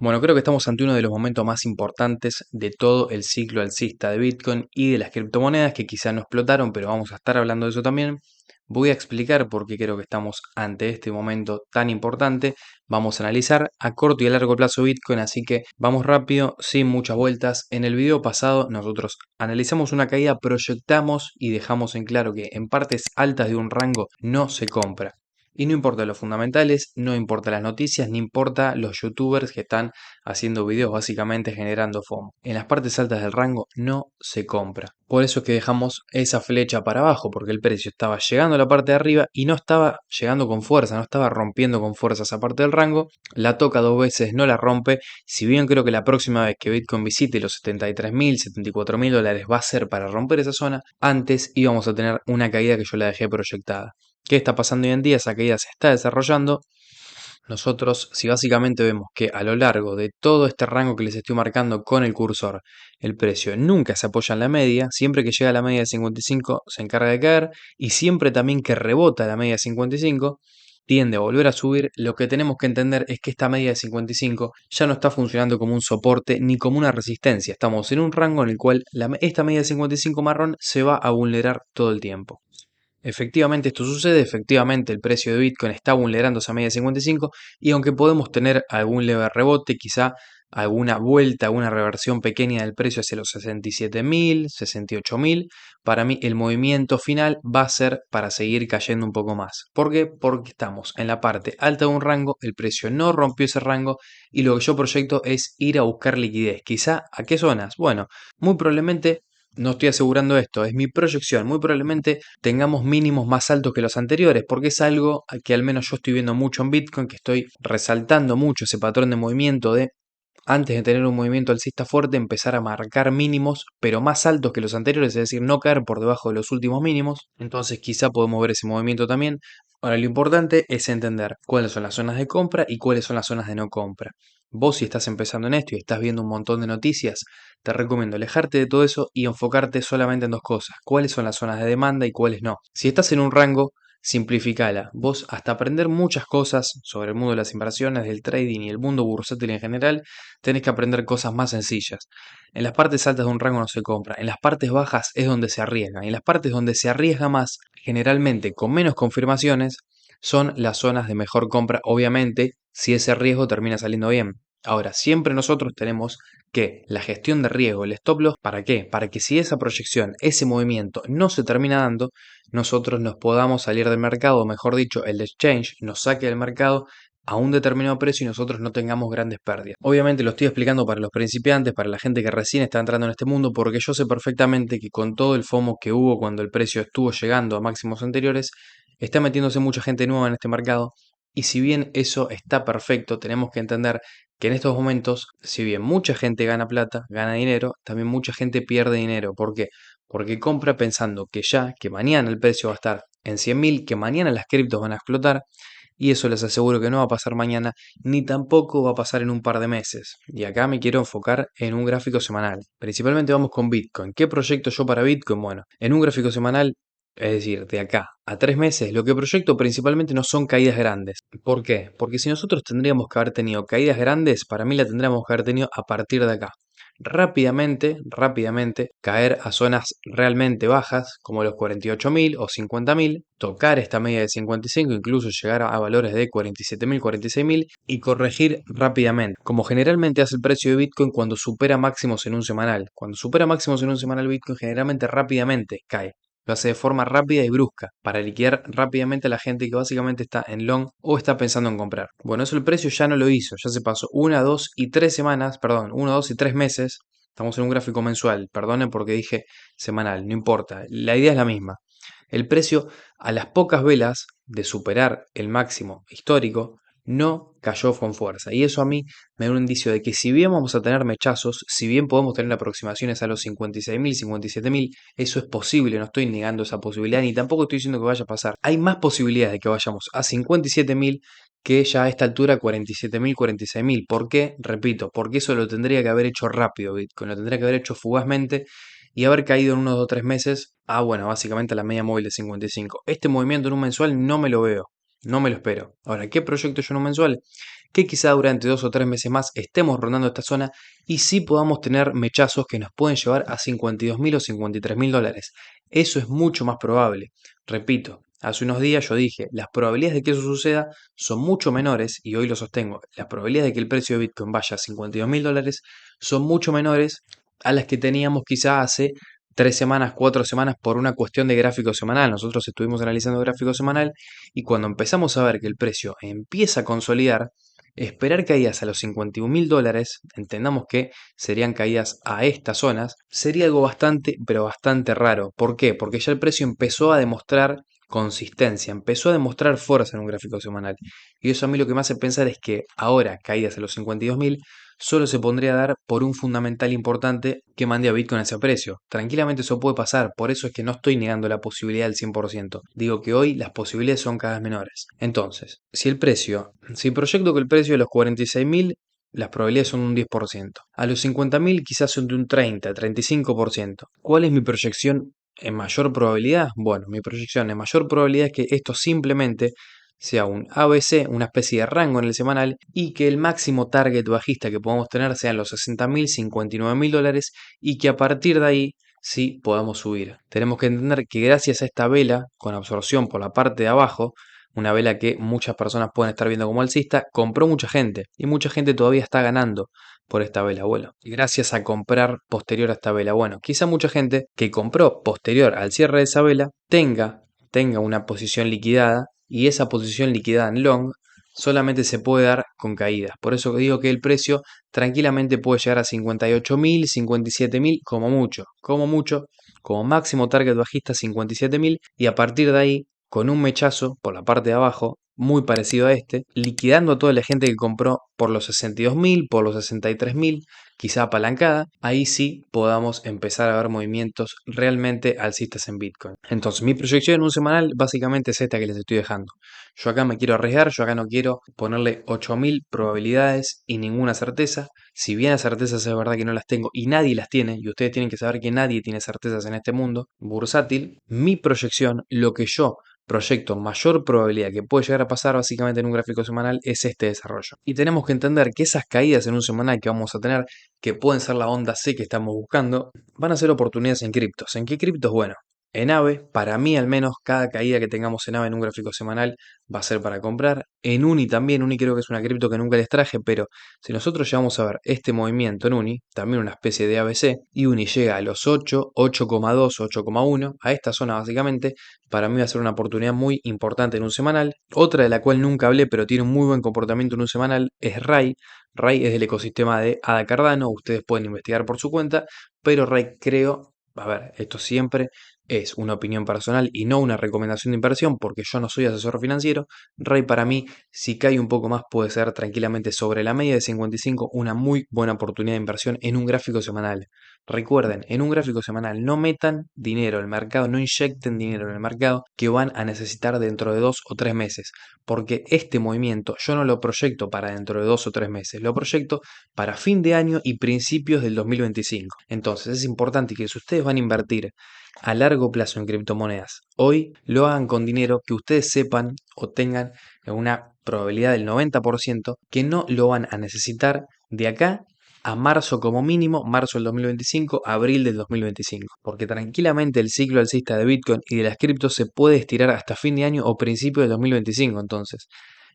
Bueno, creo que estamos ante uno de los momentos más importantes de todo el ciclo alcista de Bitcoin y de las criptomonedas que quizá no explotaron, pero vamos a estar hablando de eso también. Voy a explicar por qué creo que estamos ante este momento tan importante. Vamos a analizar a corto y a largo plazo Bitcoin, así que vamos rápido, sin muchas vueltas. En el video pasado nosotros analizamos una caída, proyectamos y dejamos en claro que en partes altas de un rango no se compra. Y no importa los fundamentales, no importa las noticias, ni importa los youtubers que están haciendo videos básicamente generando FOMO. En las partes altas del rango no se compra. Por eso es que dejamos esa flecha para abajo, porque el precio estaba llegando a la parte de arriba y no estaba llegando con fuerza, no estaba rompiendo con fuerza esa parte del rango. La toca dos veces, no la rompe. Si bien creo que la próxima vez que Bitcoin visite los 73.000, 74.000 dólares va a ser para romper esa zona, antes íbamos a tener una caída que yo la dejé proyectada. ¿Qué está pasando hoy en día? Esa caída se está desarrollando. Nosotros, si básicamente vemos que a lo largo de todo este rango que les estoy marcando con el cursor, el precio nunca se apoya en la media, siempre que llega a la media de 55 se encarga de caer y siempre también que rebota la media de 55 tiende a volver a subir. Lo que tenemos que entender es que esta media de 55 ya no está funcionando como un soporte ni como una resistencia. Estamos en un rango en el cual esta media de 55 marrón se va a vulnerar todo el tiempo. Efectivamente esto sucede, efectivamente el precio de Bitcoin está vulnerando esa media de 55 y aunque podemos tener algún leve rebote, quizá alguna vuelta, alguna reversión pequeña del precio hacia los 67.000, 68.000, para mí el movimiento final va a ser para seguir cayendo un poco más. ¿Por qué? Porque estamos en la parte alta de un rango, el precio no rompió ese rango y lo que yo proyecto es ir a buscar liquidez. Quizá, ¿a qué zonas? Bueno, muy probablemente, no estoy asegurando esto, es mi proyección, muy probablemente tengamos mínimos más altos que los anteriores, porque es algo que al menos yo estoy viendo mucho en Bitcoin, que estoy resaltando mucho ese patrón de movimiento de antes de tener un movimiento alcista fuerte, empezar a marcar mínimos, pero más altos que los anteriores, es decir, no caer por debajo de los últimos mínimos. Entonces quizá podemos ver ese movimiento también. Ahora lo importante es entender cuáles son las zonas de compra y cuáles son las zonas de no compra. Vos si estás empezando en esto y estás viendo un montón de noticias, te recomiendo alejarte de todo eso y enfocarte solamente en dos cosas. Cuáles son las zonas de demanda y cuáles no. Si estás en un rango, simplificala. Vos hasta aprender muchas cosas sobre el mundo de las inversiones, del trading y el mundo bursátil en general, tenés que aprender cosas más sencillas. En las partes altas de un rango no se compra, en las partes bajas es donde se arriesga. En las partes donde se arriesga más, generalmente con menos confirmaciones, son las zonas de mejor compra, obviamente, si ese riesgo termina saliendo bien. Ahora, siempre nosotros tenemos que la gestión de riesgo, el stop loss, ¿para qué? Para que si esa proyección, ese movimiento no se termina dando, nosotros nos podamos salir del mercado, o mejor dicho, el exchange nos saque del mercado a un determinado precio y nosotros no tengamos grandes pérdidas. Obviamente lo estoy explicando para los principiantes, para la gente que recién está entrando en este mundo, porque yo sé perfectamente que con todo el FOMO que hubo cuando el precio estuvo llegando a máximos anteriores, está metiéndose mucha gente nueva en este mercado. Y si bien eso está perfecto, tenemos que entender que en estos momentos, si bien mucha gente gana plata, gana dinero, también mucha gente pierde dinero. ¿Por qué? Porque compra pensando que ya, que mañana el precio va a estar en 100.000, que mañana las criptos van a explotar, y eso les aseguro que no va a pasar mañana, ni tampoco va a pasar en un par de meses. Y acá me quiero enfocar en un gráfico semanal. Principalmente vamos con Bitcoin. ¿Qué proyecto yo para Bitcoin? Bueno, en un gráfico semanal, es decir, de acá a 3 meses, lo que proyecto principalmente no son caídas grandes. ¿Por qué? Porque si nosotros tendríamos que haber tenido caídas grandes, para mí la tendríamos que haber tenido a partir de acá. Rápidamente caer a zonas realmente bajas como los 48.000 o 50.000, tocar esta media de 55, incluso llegar a valores de 47.000, 46.000 y corregir rápidamente, como generalmente hace el precio de Bitcoin cuando supera máximos en un semanal. Cuando supera máximos en un semanal Bitcoin generalmente rápidamente cae. Lo hace de forma rápida y brusca, para liquidar rápidamente a la gente que básicamente está en long o está pensando en comprar. Bueno, eso el precio ya no lo hizo, ya se pasó 1, 2 y 3 meses. Estamos en un gráfico mensual, perdonen porque dije semanal, no importa, la idea es la misma. El precio, a las pocas velas de superar el máximo histórico, no cayó con fuerza. Y eso a mí me da un indicio de que si bien vamos a tener mechazos, si bien podemos tener aproximaciones a los 56.000, 57.000, eso es posible, no estoy negando esa posibilidad, ni tampoco estoy diciendo que vaya a pasar. Hay más posibilidades de que vayamos a 57.000 que ya a esta altura 47.000, 46.000. ¿Por qué? Repito, porque eso lo tendría que haber hecho rápido Bitcoin, lo tendría que haber hecho fugazmente y haber caído en unos 2 o 3 meses a, bueno, básicamente a la media móvil de 55. Este movimiento en un mensual no me lo veo, no me lo espero. Ahora, ¿qué proyecto yo en un mensual? que quizá durante 2 o 3 meses más estemos rondando esta zona y sí podamos tener mechazos que nos pueden llevar a 52.000 o 53.000 dólares. Eso es mucho más probable. Repito, hace unos días yo dije, las probabilidades de que eso suceda son mucho menores, y hoy lo sostengo, las probabilidades de que el precio de Bitcoin vaya a 52.000 dólares son mucho menores a las que teníamos quizá hace 3 semanas, 4 semanas por una cuestión de gráfico semanal. Nosotros estuvimos analizando gráfico semanal y cuando empezamos a ver que el precio empieza a consolidar, esperar caídas a los 51.000 dólares, entendamos que serían caídas a estas zonas, sería algo bastante, pero bastante raro. ¿Por qué? Porque ya el precio empezó a demostrar consistencia, empezó a demostrar fuerza en un gráfico semanal. Y eso a mí lo que me hace pensar es que ahora, caídas a los 52.000, solo se pondría a dar por un fundamental importante que mande a Bitcoin a ese precio. Tranquilamente eso puede pasar, por eso es que no estoy negando la posibilidad del 100%. Digo que hoy las posibilidades son cada vez menores. Entonces, si proyecto que el precio de los 46.000, las probabilidades son un 10%. A los 50.000 quizás son de un 30-35%. ¿Cuál es mi proyección en mayor probabilidad? Bueno, mi proyección en mayor probabilidad es que esto simplemente sea un ABC, una especie de rango en el semanal, y que el máximo target bajista que podamos tener sean los 60.000, 59.000 dólares, y que a partir de ahí sí podamos subir. Tenemos que entender que gracias a esta vela con absorción por la parte de abajo, una vela que muchas personas pueden estar viendo como alcista, compró mucha gente y mucha gente todavía está ganando por esta vela. Bueno, y gracias a comprar posterior a esta vela. Bueno, quizá mucha gente que compró posterior al cierre de esa vela tenga una posición liquidada, y esa posición liquidada en long solamente se puede dar con caídas. Por eso digo que el precio tranquilamente puede llegar a 58.000, 57.000 como mucho, como máximo target bajista 57.000, y a partir de ahí, con un mechazo por la parte de abajo, muy parecido a este, liquidando a toda la gente que compró por los 62.000, por los 63.000, quizá apalancada, ahí sí podamos empezar a ver movimientos realmente alcistas en Bitcoin. Entonces, mi proyección en un semanal básicamente es esta que les estoy dejando. Yo acá me quiero arriesgar, yo acá no quiero ponerle 8.000 probabilidades y ninguna certeza. Si bien las certezas es verdad que no las tengo y nadie las tiene, y ustedes tienen que saber que nadie tiene certezas en este mundo bursátil, mi proyección, lo que yo proyecto mayor probabilidad que puede llegar a pasar básicamente en un gráfico semanal, es este desarrollo. Y tenemos que entender que esas caídas en un semanal que vamos a tener, que pueden ser la onda C que estamos buscando, van a ser oportunidades en criptos. ¿En qué criptos? Bueno, en AVE, para mí al menos, cada caída que tengamos en AVE en un gráfico semanal va a ser para comprar. En UNI también, UNI creo que es una cripto que nunca les traje, pero si nosotros llegamos a ver este movimiento en UNI, también una especie de ABC, y UNI llega a los 8, 8,2, 8,1, a esta zona básicamente, para mí va a ser una oportunidad muy importante en un semanal. Otra de la cual nunca hablé, pero tiene un muy buen comportamiento en un semanal, es RAI. RAI es del ecosistema de Ada Cardano, ustedes pueden investigar por su cuenta, pero RAI creo, a ver, esto siempre es una opinión personal y no una recomendación de inversión porque yo no soy asesor financiero. RAI para mí, si cae un poco más, puede ser tranquilamente sobre la media de 55 una muy buena oportunidad de inversión en un gráfico semanal. Recuerden, en un gráfico semanal no metan dinero en el mercado, no inyecten dinero en el mercado que van a necesitar dentro de 2 o 3 meses, porque este movimiento yo no lo proyecto para dentro de 2 o 3 meses, lo proyecto para fin de año y principios del 2025. Entonces es importante que si ustedes van a invertir a largo plazo en criptomonedas, hoy lo hagan con dinero que ustedes sepan o tengan una probabilidad del 90% que no lo van a necesitar de acá a marzo como mínimo, marzo del 2025, abril del 2025. Porque tranquilamente el ciclo alcista de Bitcoin y de las criptos se puede estirar hasta fin de año o principio del 2025. Entonces,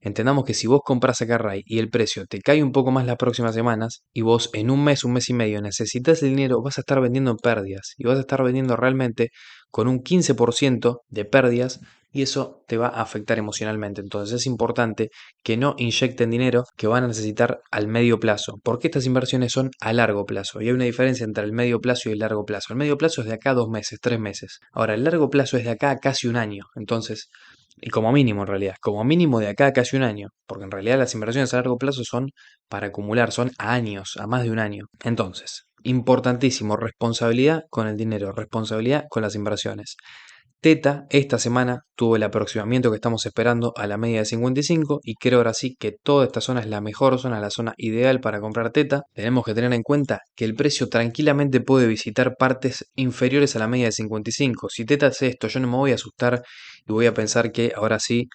entendamos que si vos compras acá RAI y el precio te cae un poco más las próximas semanas y vos en un mes y medio necesitas el dinero, vas a estar vendiendo en pérdidas y vas a estar vendiendo realmente con un 15% de pérdidas, y eso te va a afectar emocionalmente. Entonces es importante que no inyecten dinero que van a necesitar al medio plazo, porque estas inversiones son a largo plazo y hay una diferencia entre el medio plazo y el largo plazo. El medio plazo es de acá a 2 meses, 3 meses. Ahora, el largo plazo es de acá a casi un año. Entonces, y como mínimo en realidad, como mínimo de acá a casi un año, porque en realidad las inversiones a largo plazo son para acumular, son a años, a más de un año. Entonces, importantísimo, responsabilidad con el dinero, responsabilidad con las inversiones. Teta esta semana tuvo el aproximamiento que estamos esperando a la media de 55 y creo ahora sí que toda esta zona es la mejor zona, la zona ideal para comprar Teta. Tenemos que tener en cuenta que el precio tranquilamente puede visitar partes inferiores a la media de 55. Si Teta hace esto, yo no me voy a asustar y voy a pensar que ahora sí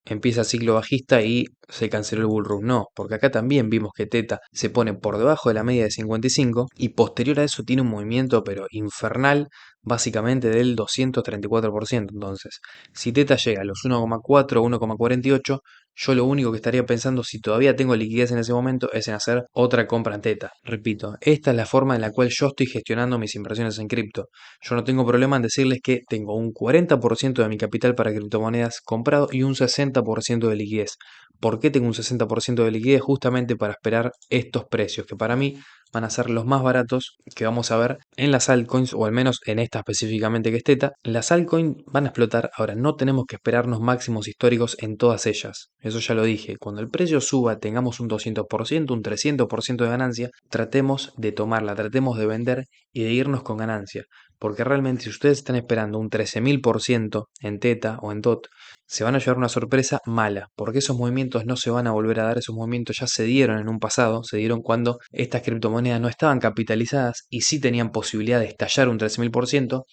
empieza ciclo bajista y se canceló el bull run. No, porque acá también vimos que Teta se pone por debajo de la media de 55 y posterior a eso tiene un movimiento pero infernal, básicamente del 234%. Entonces, si Teta llega a los 1,4, 1,48, yo lo único que estaría pensando, si todavía tengo liquidez en ese momento, es en hacer otra compra en Teta. Repito, esta es la forma en la cual yo estoy gestionando mis inversiones en cripto. Yo no tengo problema en decirles que tengo un 40% de mi capital para criptomonedas comprado y un 60% de liquidez. ¿Por qué tengo un 60% de liquidez? Justamente para esperar estos precios, que para mí van a ser los más baratos que vamos a ver en las altcoins, o al menos en esta específicamente que es Teta. Las altcoins van a explotar. Ahora, no tenemos que esperarnos máximos históricos en todas ellas. Eso ya lo dije. Cuando el precio suba, tengamos un 200%, un 300% de ganancia, tratemos de tomarla, tratemos de vender y de irnos con ganancia. Porque realmente si ustedes están esperando un 13.000% en Teta o en DOT, se van a llevar una sorpresa mala, porque esos movimientos no se van a volver a dar, esos movimientos ya se dieron en un pasado, se dieron cuando estas criptomonedas no estaban capitalizadas y sí tenían posibilidad de estallar un 13.000%.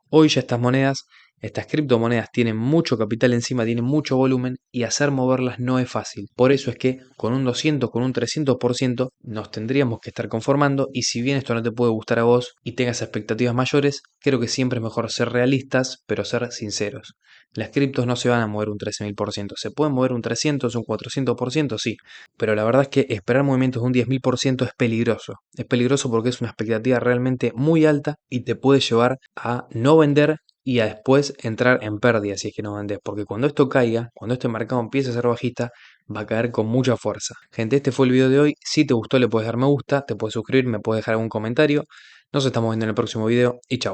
Hoy ya estas monedas, estas criptomonedas tienen mucho capital encima, tienen mucho volumen y hacer moverlas no es fácil. Por eso es que con un 200, con un 300% nos tendríamos que estar conformando, y si bien esto no te puede gustar a vos y tengas expectativas mayores, creo que siempre es mejor ser realistas, pero ser sinceros. Las criptos no se van a mover un 13.000%, se pueden mover un 300, un 400%, sí, pero la verdad es que esperar movimientos de un 10.000% es peligroso. Es peligroso porque es una expectativa realmente muy alta y te puede llevar a no vender y a después entrar en pérdida si es que no vendes. Porque cuando esto caiga, cuando este mercado empiece a ser bajista, va a caer con mucha fuerza. Gente, este fue el video de hoy. Si te gustó, le puedes dar me gusta, te puedes suscribir, me puedes dejar algún comentario. Nos estamos viendo en el próximo video y chau.